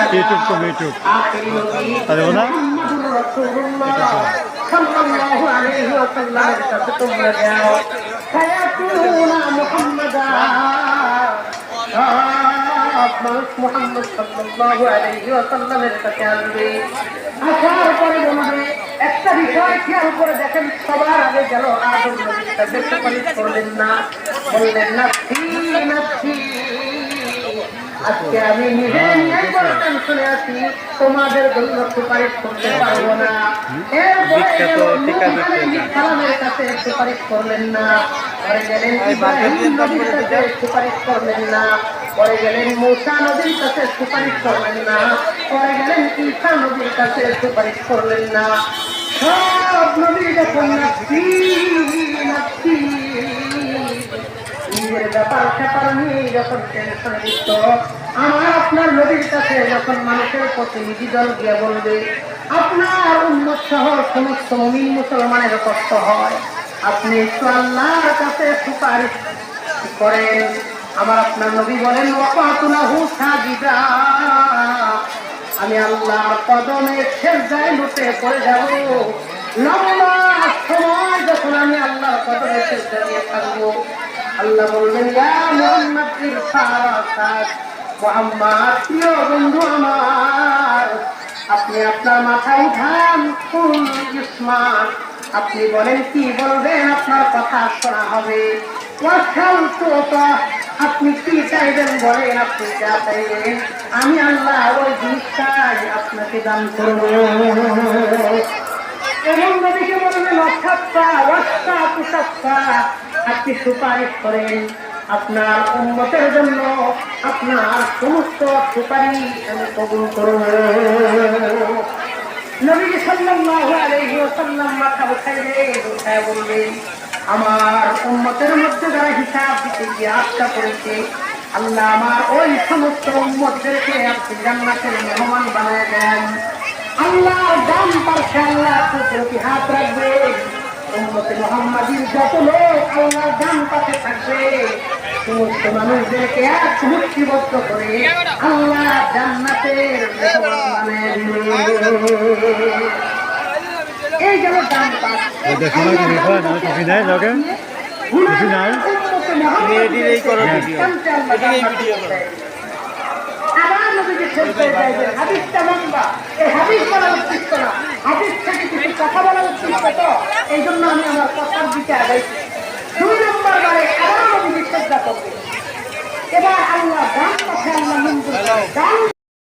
YouTube কম YouTube আরে না সাল্লাল্লাহু আলাইহি ওয়াসাল্লামের কাছে তোমরা যাও হায়াতুনা মুহাম্মাদা মানুষ মুহাম্মদ সাল্লাল্লাহু আলাইহি ওয়াসাল্লামের কাছে আসবে আসার পরে বলবে একটা বিষয় খেয়াল করে দেখেন সবার আগে গেল আদম নবীর কাছে সুপারিশ করলেন না বললেন নাফসি নাফসি আজকে আমি নিজে বলতেন শুনে আছি তোমাদের জন্য সুপারিশ করতে পারবো না এরপরে কাছে সুপারিশ করলেন না পরে গেলেন ইব্রাহিম নবীর কাছে সুপারিশ করলেন না পরে গেলেন মূসা নবীর কাছে সুপারিশ করলেন না পরে গেলেন ঈসা নবীর কাছে সুপারিশ করলেন না সব নবী যখন নাফসি নাফসি নিজের ব্যাপার স্যাপার নিয়ে যখন টেনশনে দিত আমার আপনার নবীর কাছে যখন মানুষের প্রতিনিধি দল গিয়ে বলবে আপনার উম্মত সহ সমস্ত মুমিন মুসলমানের কষ্ট হয় আপনি একটু আল্লাহর কাছে সুপারিশ করেন আমার আপনার নবী বলেন ওয়াকাতুলাহু সাজিদা আমি আল্লাহর কদমে সেজদায় লুটে পড়ে যাব লম্বা সময় যখন আমি আল্লাহর কদমে সেজদা দিয়ে থাকবো আল্লাহ বলবেন ইয়া মুহাম্মদ ইরফাআস মুহাম্মদ প্রিয় বন্ধু আমার আপনি আপনার মাথা উঠান কুল ইসমান আপনি বলেন কি বলবেন আপনার কথা শোনা হবে আপনি কি চাইবেন বলেন আপনি যা চাইবেন আমি আল্লাহ ওই জিনিসটাই আপনাকে দান করব এমন নবীকে বলবেন আপনি সুপারিশ করেন আপনার উম্মতের জন্য আপনার সমস্ত সুপারিশ আমি কবুল করব নবী সাল্লাল্লাহু আলাইহি ওয়াসাল্লাম মাথা উঠায় বলবেন আমার উম্মতের মধ্যে যারা হিসাব দিতে গিয়ে আশা করেছে আল্লাহ আমার ওই সমস্ত উম্মতদেরকে আপনি জান্নাতের মেহমান বানায় দেন আল্লাহ ডান পাশে আল্লাহ কুদরতি হাত রাখবে উম্মতে মুহাম্মাদীর যত লোক আল্লাহর ডান পাশে থাকবে সমস্ত মানুষদেরকে এক মুষ্টিবদ্ধ করে আল্লাহ জান্নাতের মেহমান বানায় দিবে এই গেল ডান পাশ হাদিসটা মানবা এই হাদিস বলা উচিত না হাদিস থেকে কিছু কথা বলা উচিত তো এই জন্য আমি আমার কথার দিকে আগাইছি 2 নম্বর বারে আবার নবী বিশ্বাস করবে এবার আল্লাহ ডান পাশে আল্লাহ মঞ্জুর